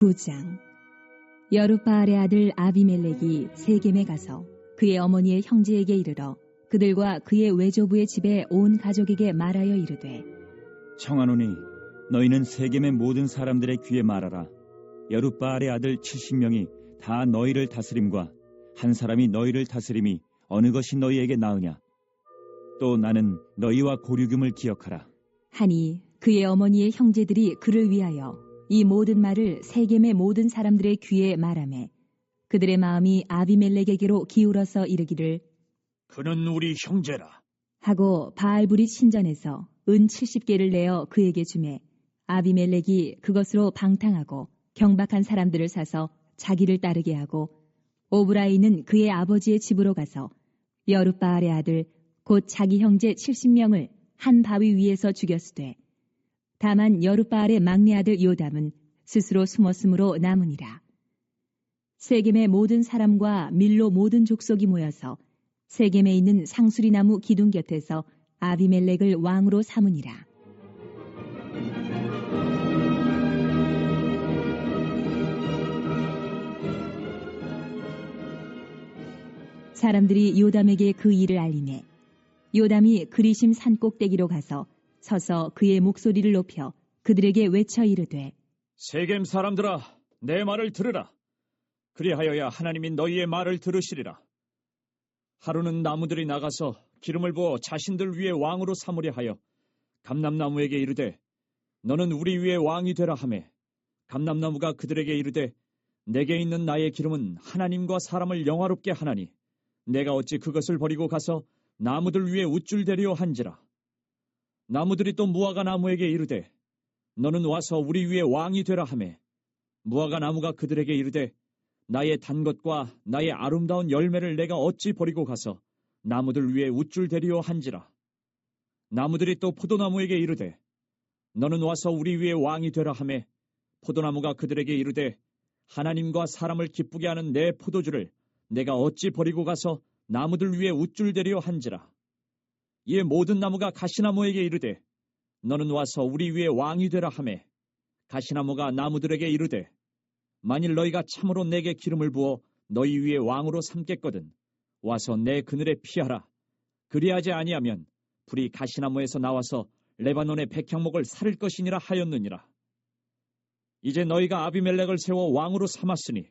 9장. 여룻바알의 아들 아비멜렉이 세겜에 가서 그의 어머니의 형제에게 이르러 그들과 그의 외조부의 집에 온 가족에게 말하여 이르되, 청하노니 너희는 세겜의 모든 사람들의 귀에 말하라. 여룻바알의 아들 70명이 다 너희를 다스림과 한 사람이 너희를 다스림이 어느 것이 너희에게 나으냐? 또 나는 너희와 고류금을 기억하라 하니 그의 어머니의 형제들이 그를 위하여 이 모든 말을 세겜의 모든 사람들의 귀에 말하매 그들의 마음이 아비멜렉에게로 기울어서 이르기를, 그는 우리 형제라 하고 바알브릿 신전에서 은 70개를 내어 그에게 주매 아비멜렉이 그것으로 방탕하고 경박한 사람들을 사서 자기를 따르게 하고 오브라이는 그의 아버지의 집으로 가서 여룻바알의 아들 곧 자기 형제 70명을 한 바위 위에서 죽였으되 다만 여룻바알의 막내 아들 요담은 스스로 숨었으므로 남으니라. 세겜의 모든 사람과 밀로 모든 족속이 모여서 세겜에 있는 상수리나무 기둥 곁에서 아비멜렉을 왕으로 삼으니라. 사람들이 요담에게 그 일을 알리매 요담이 그리심 산 꼭대기로 가서 서서 그의 목소리를 높여 그들에게 외쳐 이르되, 세겜 사람들아, 내 말을 들으라. 그리하여야 하나님이 너희의 말을 들으시리라. 하루는 나무들이 나가서 기름을 부어 자신들 위에 왕으로 삼으려 하여 감람나무에게 이르되, 너는 우리 위에 왕이 되라 하매 감람나무가 그들에게 이르되, 내게 있는 나의 기름은 하나님과 사람을 영화롭게 하나니 내가 어찌 그것을 버리고 가서 나무들 위에 우쭐대려 한지라. 나무들이 또 무화과 나무에게 이르되, 너는 와서 우리 위에 왕이 되라 하매 무화과 나무가 그들에게 이르되, 나의 단 것과 나의 아름다운 열매를 내가 어찌 버리고 가서 나무들 위에 우쭐대려 한지라. 나무들이 또 포도나무에게 이르되, 너는 와서 우리 위에 왕이 되라 하매 포도나무가 그들에게 이르되, 하나님과 사람을 기쁘게 하는 내 포도주를 내가 어찌 버리고 가서 나무들 위에 우쭐대려 한지라. 이에 모든 나무가 가시나무에게 이르되, 너는 와서 우리 위에 왕이 되라 하매 가시나무가 나무들에게 이르되, 만일 너희가 참으로 내게 기름을 부어 너희 위에 왕으로 삼겠거든 와서 내 그늘에 피하라. 그리하지 아니하면 불이 가시나무에서 나와서 레바논의 백향목을 살을 것이니라 하였느니라. 이제 너희가 아비멜렉을 세워 왕으로 삼았으니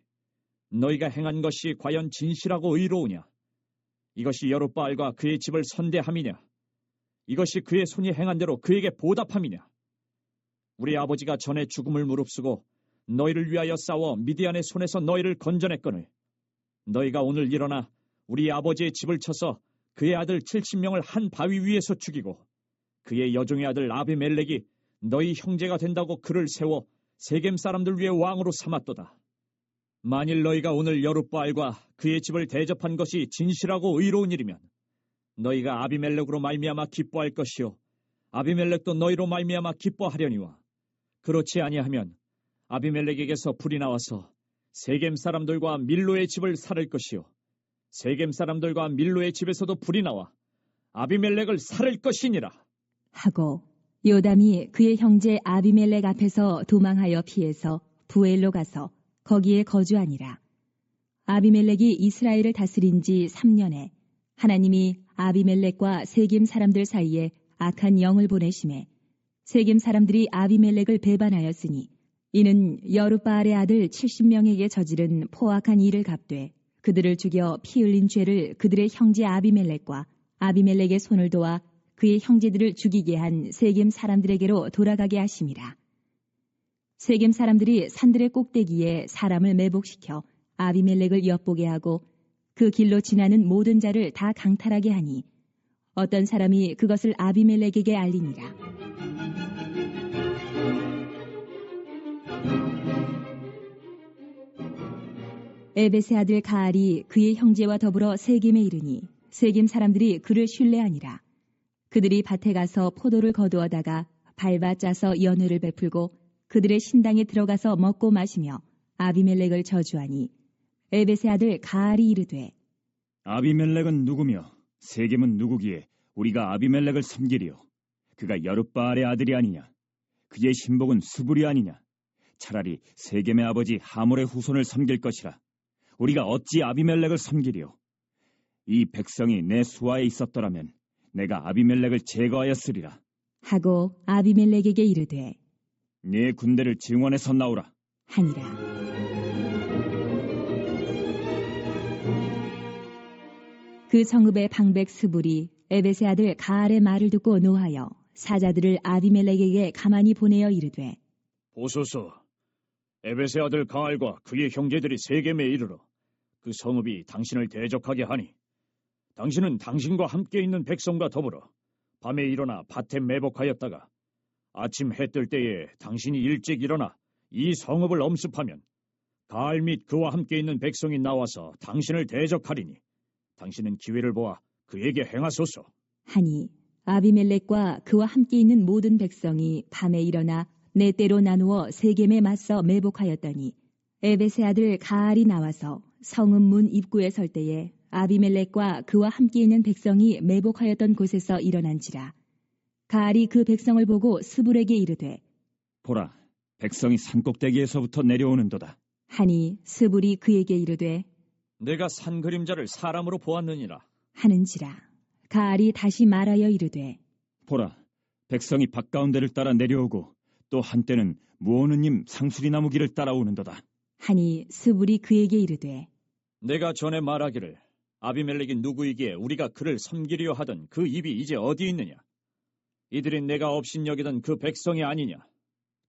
너희가 행한 것이 과연 진실하고 의로우냐? 이것이 여룻바알과 그의 집을 선대함이냐? 이것이 그의 손이 행한 대로 그에게 보답함이냐? 우리 아버지가 전에 죽음을 무릅쓰고 너희를 위하여 싸워 미디안의 손에서 너희를 건져냈거늘 너희가 오늘 일어나 우리 아버지의 집을 쳐서 그의 아들 70명을 한 바위 위에서 죽이고 그의 여종의 아들 아비멜렉이 너희 형제가 된다고 그를 세워 세겜 사람들 위에 왕으로 삼았도다. 만일 너희가 오늘 여룻바알과 그의 집을 대접한 것이 진실하고 의로운 일이면 너희가 아비멜렉으로 말미암아 기뻐할 것이요 아비멜렉도 너희로 말미암아 기뻐하려니와, 그렇지 아니하면 아비멜렉에게서 불이 나와서 세겜 사람들과 밀로의 집을 살을 것이요 세겜 사람들과 밀로의 집에서도 불이 나와 아비멜렉을 살을 것이니라. 하고 요담이 그의 형제 아비멜렉 앞에서 도망하여 피해서 부엘로 가서 거기에 거주하니라. 아비멜렉이 이스라엘을 다스린 지 3년에 하나님이 아비멜렉과 세겜 사람들 사이에 악한 영을 보내심에 세겜 사람들이 아비멜렉을 배반하였으니 이는 여룻바알의 아들 70명에게 저지른 포악한 일을 갚되 그들을 죽여 피 흘린 죄를 그들의 형제 아비멜렉과 아비멜렉의 손을 도와 그의 형제들을 죽이게 한 세겜 사람들에게로 돌아가게 하심이라. 세겜 사람들이 산들의 꼭대기에 사람을 매복시켜 아비멜렉을 엿보게 하고 그 길로 지나는 모든 자를 다 강탈하게 하니 어떤 사람이 그것을 아비멜렉에게 알리니라. 에벳의 아들 가알이 그의 형제와 더불어 세겜에 이르니 세겜 사람들이 그를 신뢰하니라. 그들이 밭에 가서 포도를 거두어다가 밟아 짜서 연회를 베풀고 그들의 신당에 들어가서 먹고 마시며 아비멜렉을 저주하니 에벳의 아들 가알이 이르되, 아비멜렉은 누구며 세겜은 누구기에 우리가 아비멜렉을 섬기리요? 그가 여룻바알의 아들이 아니냐? 그의 신복은 수불이 아니냐? 차라리 세겜의 아버지 하몰의 후손을 섬길 것이라. 우리가 어찌 아비멜렉을 섬기리요? 이 백성이 내 수하에 있었더라면 내가 아비멜렉을 제거하였으리라. 하고 아비멜렉에게 이르되 네 군대를 증원해서 나오라. 하니라. 그 성읍의 방백 스불이 에벳의 아들 가알의 말을 듣고 노하여 사자들을 아비멜렉에게 가만히 보내어 이르되 보소서, 에벳의 아들 가알과 그의 형제들이 세겜에 이르러 그 성읍이 당신을 대적하게 하니 당신은 당신과 함께 있는 백성과 더불어 밤에 일어나 밭에 매복하였다가 아침 해 뜰 때에 당신이 일찍 일어나 이 성읍을 엄습하면 가알 및 그와 함께 있는 백성이 나와서 당신을 대적하리니 당신은 기회를 보아 그에게 행하소서. 하니 아비멜렉과 그와 함께 있는 모든 백성이 밤에 일어나 네 때로 나누어 세겜에 맞서 매복하였더니 에벳의 아들 가알이 나와서 성읍 문 입구에 설 때에 아비멜렉과 그와 함께 있는 백성이 매복하였던 곳에서 일어난지라. 가알이 그 백성을 보고 스불에게 이르되 보라, 백성이 산꼭대기에서부터 내려오는도다. 하니 스불이 그에게 이르되 내가 산 그림자를 사람으로 보았느니라. 하는지라. 가알이 다시 말하여 이르되 보라, 백성이 밭가운데를 따라 내려오고 또 한때는 무오느님 상수리나무 길을 따라오는도다. 하니 스불이 그에게 이르되 내가 전에 말하기를 아비멜렉이 누구이기에 우리가 그를 섬기려 하던 그 입이 이제 어디 있느냐? 이들이 내가 업신여기던 그 백성이 아니냐?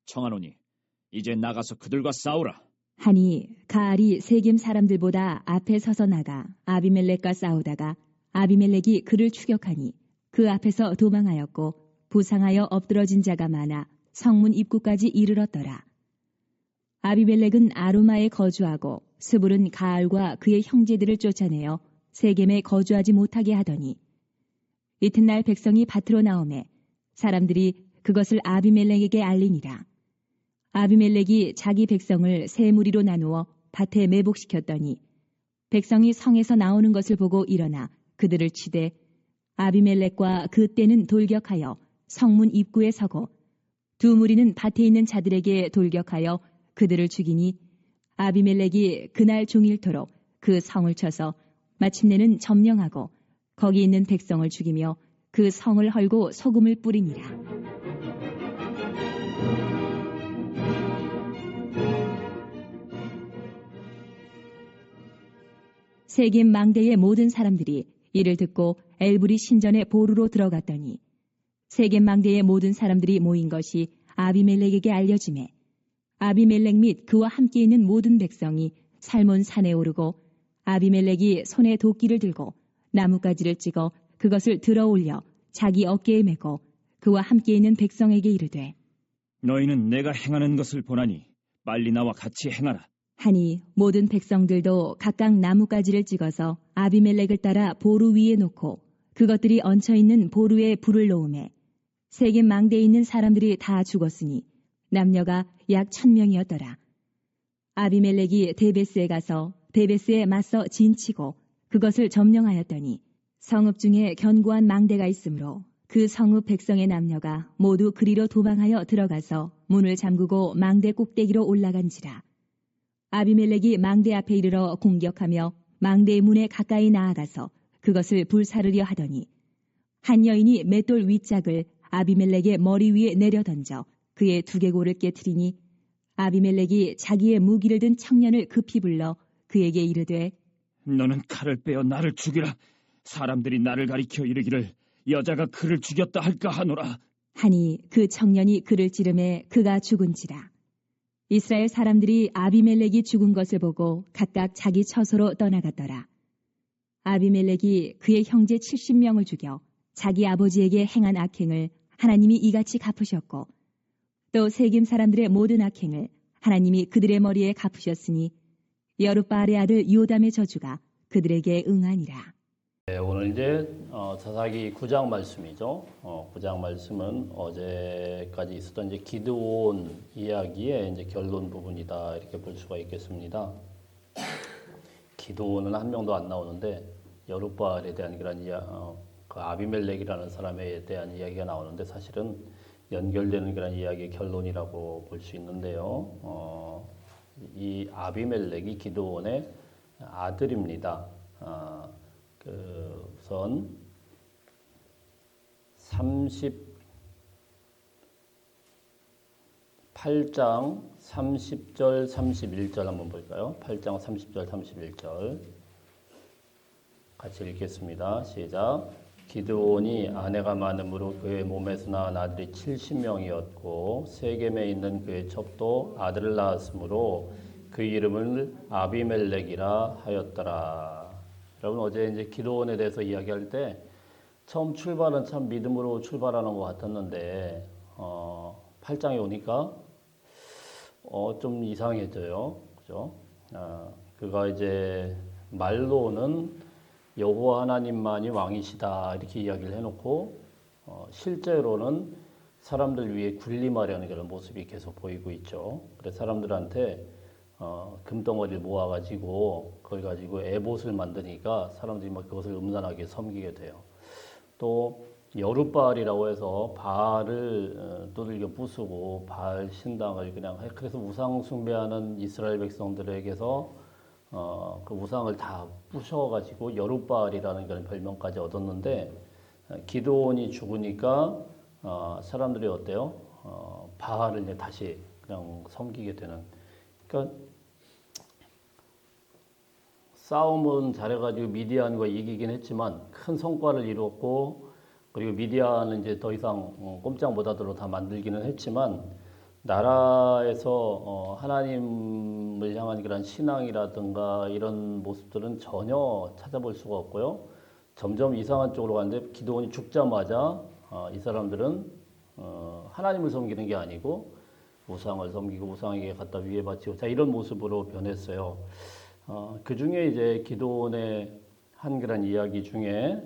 청하노니 이제 나가서 그들과 싸우라. 하니 가알이 세겜 사람들보다 앞에 서서 나가 아비멜렉과 싸우다가 아비멜렉이 그를 추격하니 그 앞에서 도망하였고 부상하여 엎드러진 자가 많아 성문 입구까지 이르렀더라. 아비멜렉은 아루마에 거주하고 스불은 가알과 그의 형제들을 쫓아내어 세겜에 거주하지 못하게 하더니 이튿날 백성이 밭으로 나오매 사람들이 그것을 아비멜렉에게 알리니라. 아비멜렉이 자기 백성을 세 무리로 나누어 밭에 매복시켰더니 백성이 성에서 나오는 것을 보고 일어나 그들을 치되 아비멜렉과 그 떼는 돌격하여 성문 입구에 서고 두 무리는 밭에 있는 자들에게 돌격하여 그들을 죽이니 아비멜렉이 그날 종일토록 그 성을 쳐서 마침내는 점령하고 거기 있는 백성을 죽이며 그 성을 헐고 소금을 뿌리니라. 세겜 망대의 모든 사람들이 이를 듣고 엘브리 신전의 보루로 들어갔더니 세겜 망대의 모든 사람들이 모인 것이 아비멜렉에게 알려지매 아비멜렉 및 그와 함께 있는 모든 백성이 살몬 산에 오르고 아비멜렉이 손에 도끼를 들고 나뭇가지를 찍어 그것을 들어 올려 자기 어깨에 메고 그와 함께 있는 백성에게 이르되 너희는 내가 행하는 것을 보나니 빨리 나와 같이 행하라. 하니 모든 백성들도 각각 나뭇가지를 찍어서 아비멜렉을 따라 보루 위에 놓고 그것들이 얹혀 있는 보루에 불을 놓음에 세겜 망대에 있는 사람들이 다 죽었으니 남녀가 약 1000명이었더라. 아비멜렉이 데베스에 가서 데베스에 맞서 진치고 그것을 점령하였더니 성읍 중에 견고한 망대가 있으므로 그 성읍 백성의 남녀가 모두 그리로 도망하여 들어가서 문을 잠그고 망대 꼭대기로 올라간지라. 아비멜렉이 망대 앞에 이르러 공격하며 망대의 문에 가까이 나아가서 그것을 불사르려 하더니 한 여인이 맷돌 윗짝을 아비멜렉의 머리 위에 내려 던져 그의 두개골을 깨트리니 아비멜렉이 자기의 무기를 든 청년을 급히 불러 그에게 이르되 너는 칼을 빼어 나를 죽이라. 사람들이 나를 가리켜 이르기를 여자가 그를 죽였다 할까 하노라. 하니 그 청년이 그를 찌르매 그가 죽은지라. 이스라엘 사람들이 아비멜렉이 죽은 것을 보고 각각 자기 처소로 떠나갔더라. 아비멜렉이 그의 형제 70명을 죽여 자기 아버지에게 행한 악행을 하나님이 이같이 갚으셨고 또 세겜 사람들의 모든 악행을 하나님이 그들의 머리에 갚으셨으니 여룻바알의 아들 요담의 저주가 그들에게 응하니라. 네, 오늘 이제 사사기 9장 말씀이죠. 9장 말씀은 어제까지 있었던 이제 기드온 이야기의 이제 결론 부분이다 이렇게 볼 수가 있겠습니다. 기드온은 한 명도 안 나오는데 여룻바알에 대한 그 아비멜렉이라는 사람에 대한 이야기가 나오는데 사실은 연결되는 그런 이야기의 결론이라고 볼 수 있는데요. 이 아비멜렉이 기드온의 아들입니다. 우선 38장 30절 31절 한번 볼까요? 8장 30절 31절 같이 읽겠습니다. 시작. 기드온이 아내가 많음으로 그의 몸에서 낳은 아들이 70명이었고 세겜에 있는 그의 첩도 아들을 낳았으므로 그 이름을 아비멜렉이라 하였더라. 여러분 어제 이제 기드온에 대해서 이야기할 때 처음 출발은 참 믿음으로 출발하는 것 같았는데 8장에 오니까 좀 이상해져요. 그죠? 그가 이제 말로는 여호와 하나님만이 왕이시다 이렇게 이야기를 해놓고 실제로는 사람들 위해 군림하려는 그런 모습이 계속 보이고 있죠. 그래서 사람들한테 금덩어리를 모아가지고 그걸 가지고 에봇을 만드니까 사람들이 막 그것을 음란하게 섬기게 돼요. 또 여룻바알이라고 해서 바알을 두들겨 부수고 바알 신당을 그냥 그래서 우상 숭배하는 이스라엘 백성들에게서 그 우상을 다 부셔가지고 여룻바알이라는 그런 별명까지 얻었는데 기드온이 죽으니까 사람들이 어때요? 바알을 이제 다시 그냥 섬기게 되는. 그러니까 싸움은 잘해가지고 미디안과 이기긴 했지만 큰 성과를 이루었고 그리고 미디안은 이제 더 이상 꼼짝 못하도록 다 만들기는 했지만 나라에서 하나님을 향한 그런 신앙이라든가 이런 모습들은 전혀 찾아볼 수가 없고요. 점점 이상한 쪽으로 가는데 기드온이 죽자마자 이 사람들은 하나님을 섬기는 게 아니고 우상을 섬기고 우상에게 갖다 위에 바치고 자 이런 모습으로 변했어요. 그 중에 이제 기드온의 한 그런 이야기 중에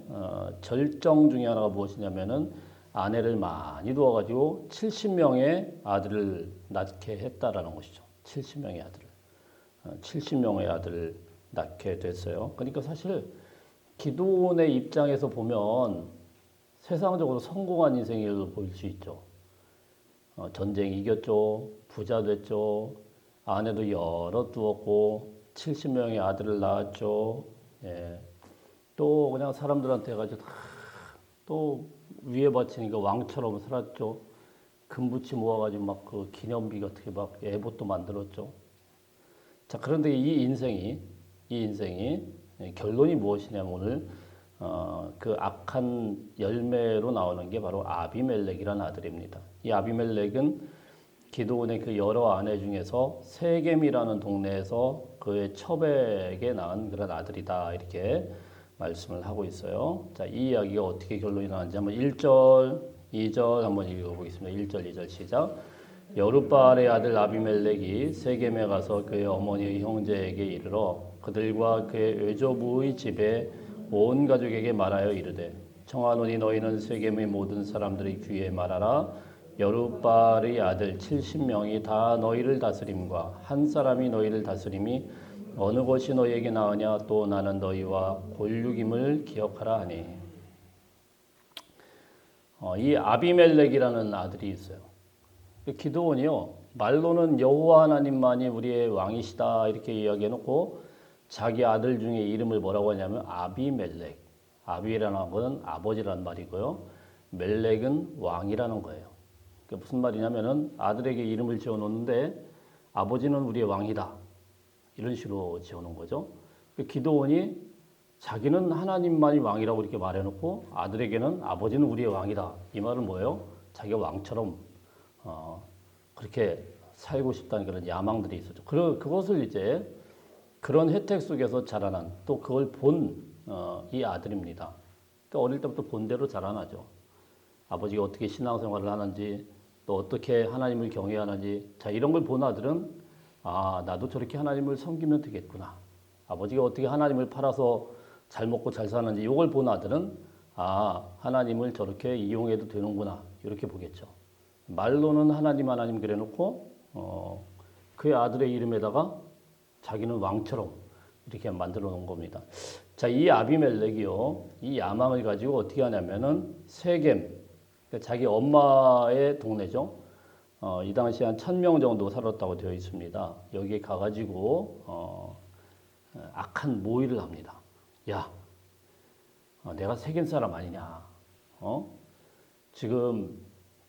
절정 중에 하나가 무엇이냐면은 아내를 많이 두어가지고 70명의 아들을 낳게 했다라는 것이죠. 70명의 아들을. 70명의 아들을 낳게 됐어요. 그러니까 사실 기드온의 입장에서 보면 세상적으로 성공한 인생이라고 볼 수 있죠. 전쟁 이겼죠. 부자 됐죠. 아내도 여러 두었고 70명의 아들을 낳았죠. 예. 또 그냥 사람들한테 해가지고 또 위에 바치니까 왕처럼 살았죠. 금붙이 모아가지고 막 그 기념비 어떻게 막 에봇도 만들었죠. 자 그런데 이 인생이 결론이 무엇이냐면 오늘 그 악한 열매로 나오는 게 바로 아비멜렉이라는 아들입니다. 이 아비멜렉은 기드온의 그 여러 아내 중에서 세겜이라는 동네에서 그의 첩에게 낳은 그런 아들이다 이렇게 말씀을 하고 있어요. 자, 이 이야기가 어떻게 결론이 나는지 한번 1절, 2절 한번 읽어보겠습니다. 1절, 2절 시작. 여룻바알의 아들 아비멜렉이 세겜에 가서 그의 어머니의 형제에게 이르러 그들과 그의 외조부의 집에 온 가족에게 말하여 이르되 청하노니 너희는 세겜의 모든 사람들의 귀에 말하라. 여룻바알의 아들 70명이 다 너희를 다스림과 한 사람이 너희를 다스림이 어느 것이 너희에게 나으냐 또 나는 너희와 골육임을 기억하라 하니. 이 아비멜렉이라는 아들이 있어요. 기드온이요 말로는 여호와 하나님만이 우리의 왕이시다 이렇게 이야기해놓고 자기 아들 중에 이름을 뭐라고 하냐면 아비멜렉. 아비라는 것은 아버지라는 말이고요. 멜렉은 왕이라는 거예요. 그러니까 무슨 말이냐면은 아들에게 이름을 지어놓는데 아버지는 우리의 왕이다. 이런 식으로 지어놓은 거죠. 기드온이 자기는 하나님만이 왕이라고 이렇게 말해놓고 아들에게는 아버지는 우리의 왕이다. 이 말은 뭐예요? 자기가 왕처럼 그렇게 살고 싶다는 그런 야망들이 있었죠. 그것을 이제 그런 혜택 속에서 자라난 또 그걸 본 이 아들입니다. 그러니까 어릴 때부터 본 대로 자라나죠. 아버지가 어떻게 신앙생활을 하는지 또 어떻게 하나님을 경외하는지 자 이런 걸 본 아들은 나도 저렇게 하나님을 섬기면 되겠구나. 아버지가 어떻게 하나님을 팔아서 잘 먹고 잘 사는지 이걸 본 아들은 하나님을 저렇게 이용해도 되는구나. 이렇게 보겠죠. 말로는 하나님 그래놓고 그의 아들의 이름에다가 자기는 왕처럼 이렇게 만들어 놓은 겁니다. 자, 이 아비멜렉이요. 이 야망을 가지고 어떻게 하냐면은 세겜. 그러니까 자기 엄마의 동네죠. 이 당시 한 1,000명 정도 살았다고 되어 있습니다. 여기에 가가지고 악한 모의를 합니다. 야, 내가 세겜 사람 아니냐? 지금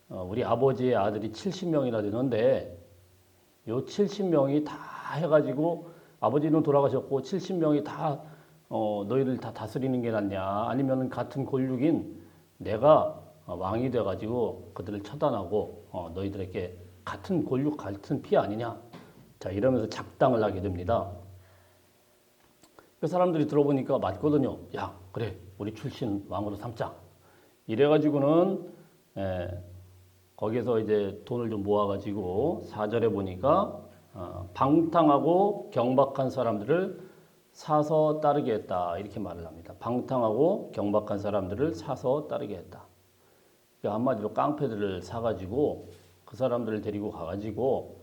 우리 아버지의 아들이 70명이나 되는데 요 70명이 다 해가지고 아버지는 돌아가셨고 70명이 다 너희들 다 다스리는 게 낫냐? 아니면 같은 권력인 내가 왕이 돼가지고 그들을 처단하고 너희들에게 같은 권력, 같은 피 아니냐? 자, 이러면서 작당을 하게 됩니다. 그 사람들이 들어보니까 맞거든요. 야, 그래, 우리 출신 왕으로 삼자. 이래가지고는 거기서 이제 돈을 좀 모아가지고 4절에 보니까 방탕하고 경박한 사람들을 사서 따르게 했다. 이렇게 말을 합니다. 방탕하고 경박한 사람들을 사서 따르게 했다. 그러니까 한마디로 깡패들을 사가지고 그 사람들을 데리고 가가지고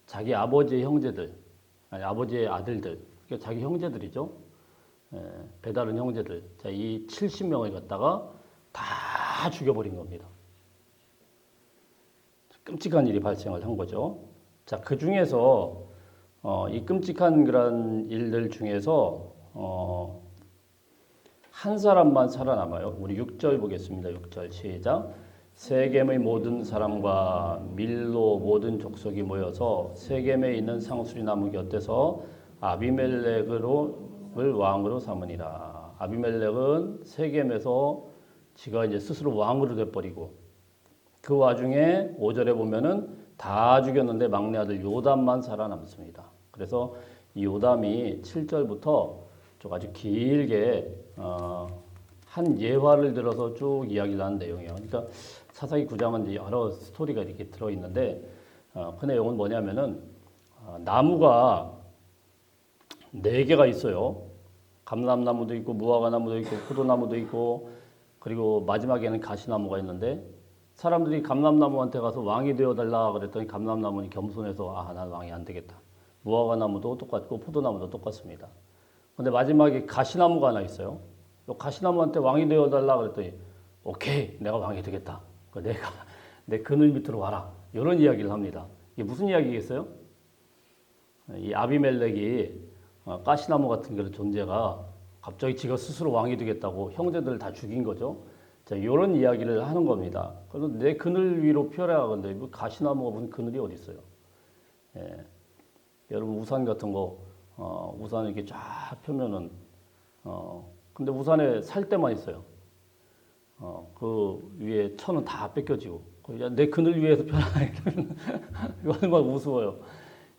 자기 아버지의 형제들, 아니 아버지의 아들들, 그러니까 자기 형제들이죠. 배다른 형제들. 자, 이 70명을 갖다가 다 죽여버린 겁니다. 끔찍한 일이 발생을 한 거죠. 자, 그 중에서 이 끔찍한 그런 일들 중에서 한 사람만 살아남아요. 우리 6절 보겠습니다. 6절 시작. 세겜의 모든 사람과 밀로 모든 족속이 모여서 세겜에 있는 상수리 나무 곁에서 아비멜렉을 왕으로 삼으니라. 아비멜렉은 세겜에서 지가 이제 스스로 왕으로 돼버리고 그 와중에 5절에 보면은 다 죽였는데 막내 아들 요담만 살아남습니다. 그래서 이 요담이 7절부터 좀 아주 길게 한 예화를 들어서 쭉 이야기를 하는 내용이에요. 그러니까 사사기 9장은 이제 여러 스토리가 이렇게 들어있는데 그 내용은 뭐냐면은 나무가 4개가 있어요. 감람나무도 있고 무화과나무도 있고 포도나무도 있고 그리고 마지막에는 가시나무가 있는데 사람들이 감람나무한테 가서 왕이 되어달라 그랬더니 감람나무는 겸손해서 난 왕이 안 되겠다. 무화과나무도 똑같고 포도나무도 똑같습니다. 근데 마지막에 가시나무가 하나 있어요. 가시나무한테 왕이 되어달라 그랬더니 오케이, 내가 왕이 되겠다. 내가 내 그늘 밑으로 와라. 이런 이야기를 합니다. 이게 무슨 이야기겠어요? 이 아비멜렉이 가시나무 같은 그런 존재가 갑자기 지가 스스로 왕이 되겠다고 형제들을 다 죽인 거죠. 자, 이런 이야기를 하는 겁니다. 그래서 내 그늘 위로 피어라. 근데 가시나무가 무슨 그늘이 어디 있어요? 여러분 우산 같은 거 우산 이렇게 쫙 펴면은 근데 우산에 살 때만 있어요. 그 위에 천은 다 뺏겨지고 내 그늘 위에서 펴라. 이거 얼마나 우스워요.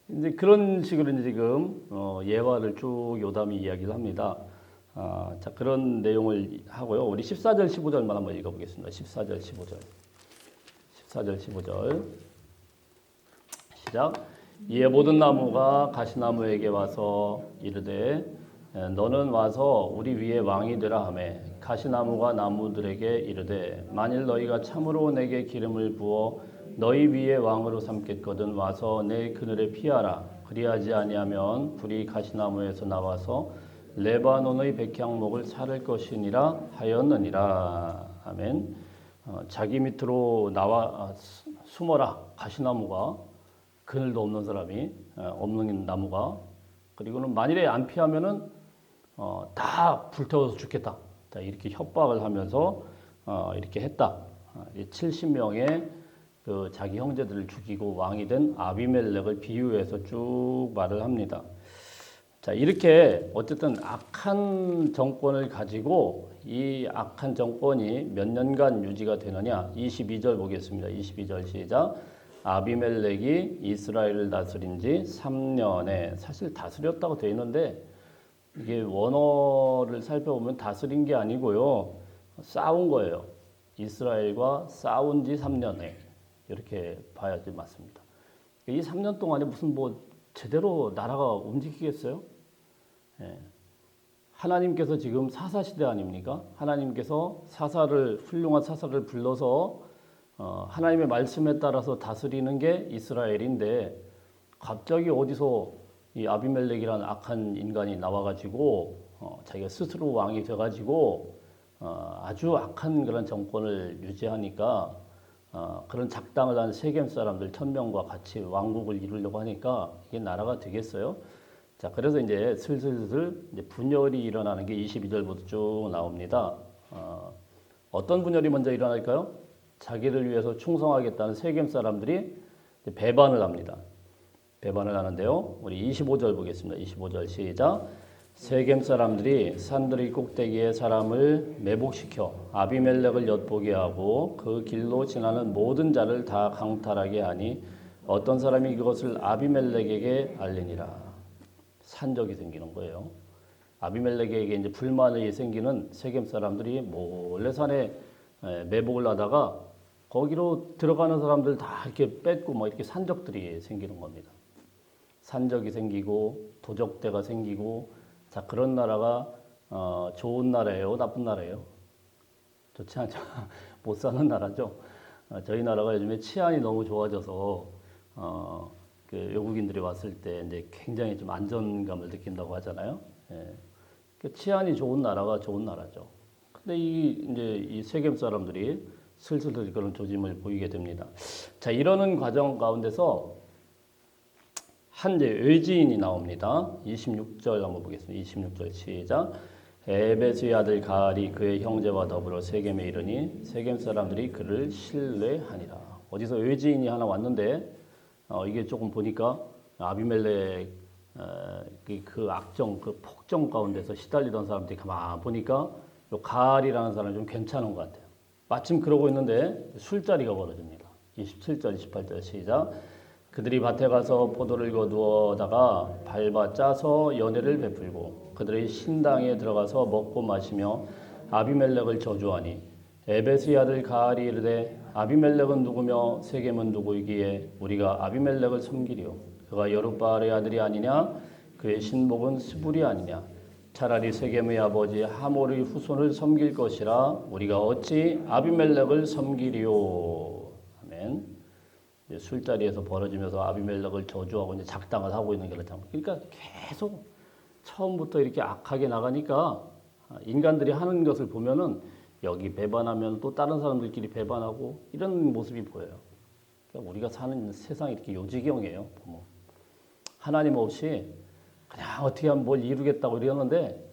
이제 그런 식으로 이제 지금 예화를 쭉 요담이 이야기를 합니다. 자, 그런 내용을 하고요. 우리 14절, 15절만 한번 읽어보겠습니다. 14절, 15절. 14절, 15절. 시작. 이에 모든 나무가 가시나무에게 와서 이르되 너는 와서 우리 위에 왕이 되라 하매 가시나무가 나무들에게 이르되 만일 너희가 참으로 내게 기름을 부어 너희 위에 왕으로 삼겠거든 와서 내 그늘에 피하라. 그리하지 아니하면 불이 가시나무에서 나와서 레바논의 백향목을 사를 것이니라 하였느니라. 아멘. 자기 밑으로 나와 숨어라. 가시나무가 그늘도 없는 사람이 없는 나무가 그리고는 만일에 안 피하면은 다 불태워서 죽겠다. 자, 이렇게 협박을 하면서 이렇게 했다. 70명의 그 자기 형제들을 죽이고 왕이 된 아비멜렉을 비유해서 쭉 말을 합니다. 자, 이렇게 어쨌든 악한 정권을 가지고 이 악한 정권이 몇 년간 유지가 되느냐? 22절 보겠습니다. 22절 시작. 아비멜렉이 이스라엘을 다스린 지 3년에 사실 다스렸다고 되어 있는데 이게 원어를 살펴보면 다스린 게 아니고요. 싸운 거예요. 이스라엘과 싸운 지 3년에 이렇게 봐야지 맞습니다. 이 3년 동안에 무슨 뭐 제대로 나라가 움직이겠어요? 하나님께서 지금 사사시대 아닙니까? 하나님께서 훌륭한 사사를 불러서 하나님의 말씀에 따라서 다스리는 게 이스라엘인데 갑자기 어디서 이 아비멜렉이라는 악한 인간이 나와가지고 자기가 스스로 왕이 돼가지고 아주 악한 그런 정권을 유지하니까 그런 작당을 한 세겜 사람들 1000명과 같이 왕국을 이루려고 하니까 이게 나라가 되겠어요? 자, 그래서 이제 슬슬 이제 분열이 일어나는 게 22절부터 쭉 나옵니다. 어떤 분열이 먼저 일어날까요? 자기를 위해서 충성하겠다는 세겜 사람들이 이제 배반을 합니다. 배반을 하는데요. 우리 25절 보겠습니다. 25절 시작. 세겜 사람들이 산들의 꼭대기에 사람을 매복시켜 아비멜렉을 엿보게 하고 그 길로 지나는 모든 자를 다 강탈하게 하니 어떤 사람이 그것을 아비멜렉에게 알리니라. 산적이 생기는 거예요. 아비멜렉에게 이제 불만이 생기는 세겜 사람들이 몰래 산에 매복을 하다가 거기로 들어가는 사람들 다 이렇게 뺏고 뭐 이렇게 산적들이 생기는 겁니다. 산적이 생기고 도적대가 생기고 자 그런 나라가 좋은 나라예요, 나쁜 나라예요? 좋지 않죠. 못 사는 나라죠. 저희 나라가 요즘에 치안이 너무 좋아져서 그 외국인들이 왔을 때 이제 굉장히 좀 안전감을 느낀다고 하잖아요. 예. 그 치안이 좋은 나라가 좋은 나라죠. 근데 이 세겜 사람들이 슬슬 그런 조짐을 보이게 됩니다. 자, 이러는 과정 가운데서 한 이제 외지인이 나옵니다. 26절 한번 보겠습니다. 26절 시작. 에베스의 아들 가알이 그의 형제와 더불어 세겜에 이르니 세겜 사람들이 그를 신뢰하니라. 어디서 외지인이 하나 왔는데 이게 조금 보니까 아비멜렉 그 악정, 그 폭정 가운데서 시달리던 사람들이 가만 보니까 요 가알이라는 사람이 좀 괜찮은 것 같아요. 마침 그러고 있는데 술자리가 벌어집니다. 27절, 28절 시작. 그들이 밭에 가서 포도를 거두어다가 밟아 짜서 연회를 베풀고 그들의 신당에 들어가서 먹고 마시며 아비멜렉을 저주하니 에베스의 아들 가알이 이르되 아비멜렉은 누구며 세겜은 누구이기에 우리가 아비멜렉을 섬기리요 그가 여룻바알의 아들이 아니냐 그의 신복은 스불이 아니냐 차라리 세겜의 아버지 하몰의 후손을 섬길 것이라 우리가 어찌 아비멜렉을 섬기리요. 아멘. 술자리에서 벌어지면서 아비멜렉을 저주하고 이제 작당을 하고 있는 게 그렇죠. 그러니까 계속 처음부터 이렇게 악하게 나가니까 인간들이 하는 것을 보면은 여기 배반하면 또 다른 사람들끼리 배반하고 이런 모습이 보여요. 그러니까 우리가 사는 세상이 이렇게 요지경이에요. 보면. 하나님 없이 그냥 어떻게 하면 뭘 이루겠다고 이러는데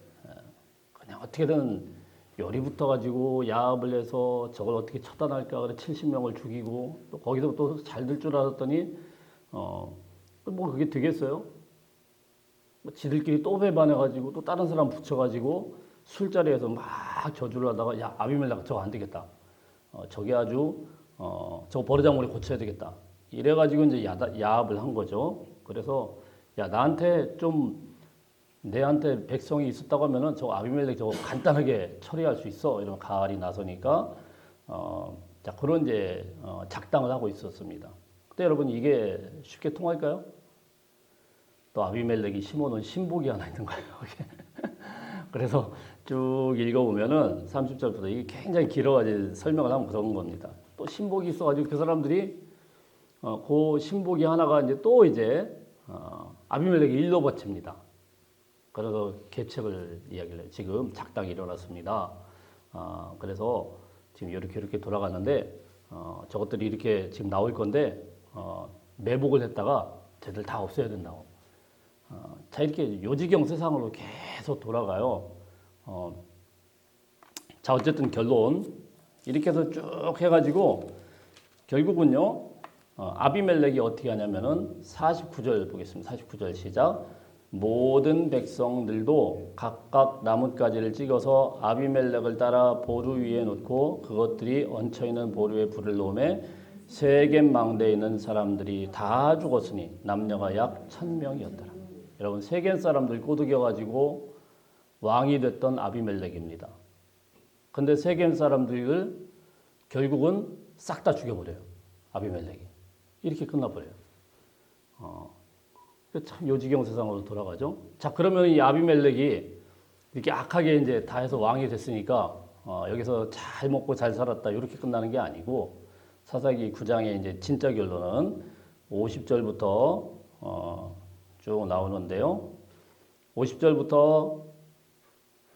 그냥 어떻게든 열이 붙어가지고 야합을 해서 저걸 어떻게 처단할까 그래 70명을 죽이고 또 거기서 또 잘 될 줄 알았더니 뭐 그게 되겠어요? 뭐 지들끼리 또 배반해가지고 또 다른 사람 붙여가지고 술자리에서 막 저주를 하다가 야 아비멜렉 저거 안 되겠다. 저게 아주 저거 버르장머리 고쳐야 되겠다. 이래가지고 이제 야합을 한 거죠. 그래서 야 나한테 좀 내한테 백성이 있었다고 하면은 저 아비멜렉 저거 간단하게 처리할 수 있어. 이러면 가알이 나서니까 자 그런 이제 작당을 하고 있었습니다. 근데 여러분 이게 쉽게 통할까요? 또 아비멜렉이 심어놓은 신복이 하나 있는 거예요. 그래서 쭉 읽어보면은 30절부터 이게 굉장히 길어가지고 설명을 하면 그런 겁니다. 또 신복이 있어가지고 그 사람들이 그 신복이 하나가 이제 또 이제 아비멜렉이 일로 바칩니다. 그래서 계책을 이야기를 해요. 지금 작당이 일어났습니다. 그래서 지금 이렇게 돌아갔는데 저것들이 이렇게 지금 나올 건데 매복을 했다가 쟤들 다 없애야 된다고. 자 이렇게 요지경 세상으로 계속 돌아가요. 자 어쨌든 결론 이렇게 해서 쭉 해가지고 결국은요 아비멜렉이 어떻게 하냐면은 49절 보겠습니다. 49절 시작. 모든 백성들도 각각 나뭇가지를 찍어서 아비멜렉을 따라 보루 위에 놓고 그것들이 얹혀있는 보루에 불을 놓음에 세겜 망대에 있는 사람들이 다 죽었으니 남녀가 약 1000명이었더라. 여러분 세겜 사람들 꼬드겨가지고 왕이 됐던 아비멜렉입니다. 근데 세겜 사람들을 결국은 싹 다 죽여버려요. 아비멜렉이. 이렇게 끝나버려요. 참 요지경 세상으로 돌아가죠. 자, 그러면 이 아비멜렉이 이렇게 악하게 이제 다 해서 왕이 됐으니까 여기서 잘 먹고 잘 살았다 이렇게 끝나는 게 아니고 사사기 9장의 이제 진짜 결론은 50절부터 쭉 나오는데요. 50절부터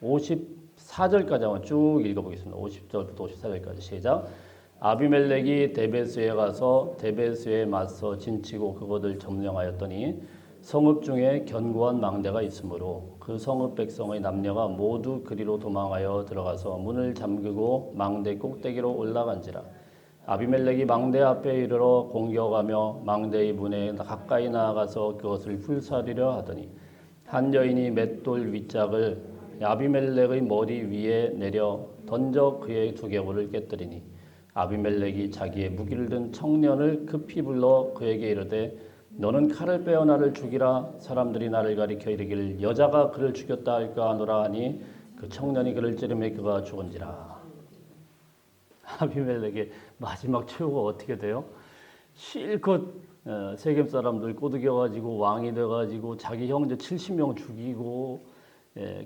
54절까지 한번 쭉 읽어보겠습니다. 50절부터 54절까지 시작. 아비멜렉이 데베스에 가서 데베스에 맞서 진치고 그것을 점령하였더니 성읍 중에 견고한 망대가 있으므로 그 성읍 백성의 남녀가 모두 그리로 도망하여 들어가서 문을 잠그고 망대 꼭대기로 올라간지라. 아비멜렉이 망대 앞에 이르러 공격하며 망대의 문에 가까이 나아가서 그것을 불사르려 하더니 한 여인이 맷돌 윗짝을 아비멜렉의 머리 위에 내려 던져 그의 두개골을 깨뜨리니 아비멜렉이 자기의 무기를 든 청년을 급히 불러 그에게 이르되 너는 칼을 빼어 나를 죽이라. 사람들이 나를 가리켜 이르기를 여자가 그를 죽였다 할까 하노라 하니 그 청년이 그를 찌르매 그가 죽은지라. 아비멜렉의 마지막 최후가 어떻게 돼요? 실컷 세겜 사람들 꼬드겨가지고 왕이 돼가지고 자기 형제 70명 죽이고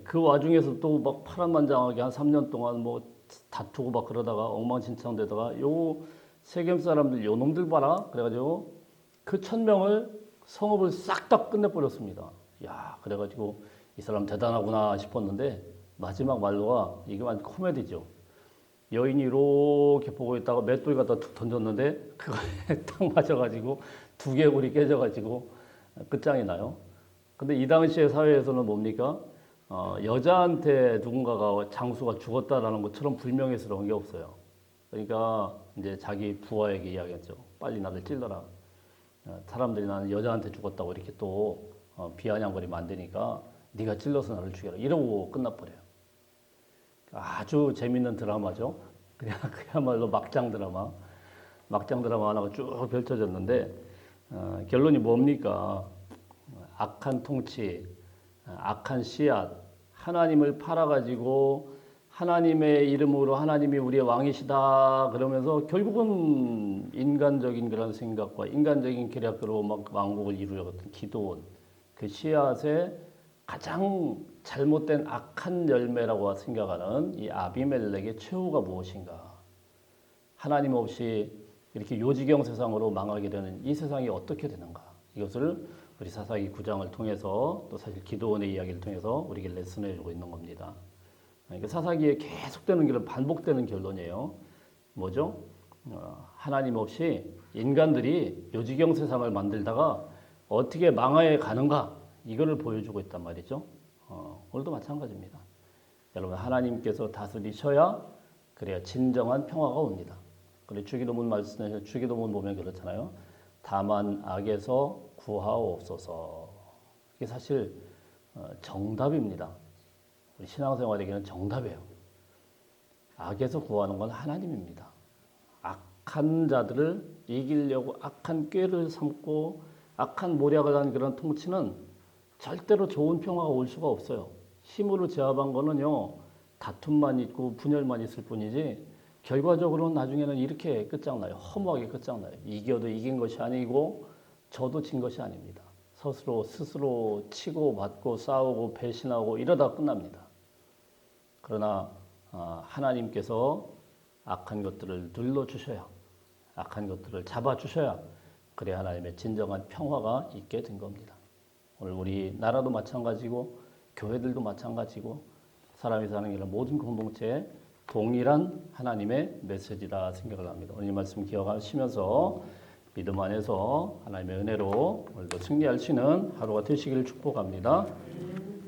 그 와중에서 또 막 파란만장하게 한 3년 동안 뭐 다투고 막 그러다가 엉망진창되다가 요 세겜 사람들 요 놈들 봐라 그래가지고 그 1000명을 성읍을 싹 다 끝내버렸습니다. 야 그래가지고 이 사람 대단하구나 싶었는데 마지막 말로가 이게 완전 코미디죠. 여인이 이렇게 보고 있다가 맷돌 갖다 툭 던졌는데 그거에 딱 맞아가지고 두개골이 깨져가지고 끝장이 나요. 근데 이 당시의 사회에서는 뭡니까? 여자한테 누군가가 장수가 죽었다라는 것처럼 불명예스러운 게 없어요. 그러니까 이제 자기 부하에게 이야기했죠. 빨리 나를 찔러라. 사람들이 나는 여자한테 죽었다고 이렇게 또 비아냥거리면 안 되니까 네가 찔러서 나를 죽여라. 이러고 끝나버려요. 아주 재밌는 드라마죠. 그야말로 막장 드라마 하나가 쭉 펼쳐졌는데 결론이 뭡니까? 악한 통치, 악한 씨앗, 하나님을 팔아가지고 하나님의 이름으로 하나님이 우리의 왕이시다 그러면서 결국은 인간적인 그런 생각과 인간적인 계략으로 막 왕국을 이루려던 기도원 그 씨앗의 가장 잘못된 악한 열매라고 생각하는 이 아비멜렉의 최후가 무엇인가? 하나님 없이 이렇게 요지경 세상으로 망하게 되는 이 세상이 어떻게 되는가? 이것을 우리 사사기 9장을 통해서 또 사실 기도원의 이야기를 통해서 우리에게 레슨해주고 있는 겁니다. 그러니까 사사기에 계속되는 길은 반복되는 결론이에요. 뭐죠? 하나님 없이 인간들이 요지경 세상을 만들다가 어떻게 망하여 가는가? 이거를 보여주고 있단 말이죠. 오늘도 마찬가지입니다. 여러분 하나님께서 다스리셔야 그래야 진정한 평화가 옵니다. 그리고 주기도문 말씀에 주기도문 보면 그렇잖아요. 다만 악에서 구하옵소서. 이게 사실 정답입니다. 우리 신앙생활에게는 정답이에요. 악에서 구하는 건 하나님입니다. 악한 자들을 이기려고 악한 꾀를 삼고 악한 모략을 한 그런 통치는 절대로 좋은 평화가 올 수가 없어요. 힘으로 제압한 거는요, 다툼만 있고 분열만 있을 뿐이지 결과적으로는 나중에는 이렇게 끝장나요. 허무하게 끝장나요. 이겨도 이긴 것이 아니고 저도 진 것이 아닙니다. 스스로 치고 받고 싸우고 배신하고 이러다 끝납니다. 그러나 하나님께서 악한 것들을 눌러주셔야 악한 것들을 잡아주셔야 그래야 하나님의 진정한 평화가 있게 된 겁니다. 오늘 우리 나라도 마찬가지고 교회들도 마찬가지고 사람이 사는 길은 모든 공동체에 동일한 하나님의 메시지라 생각을 합니다. 오늘 이 말씀 기억하시면서 믿음 안에서 하나님의 은혜로 오늘도 승리할 수 있는 하루가 되시기를 축복합니다.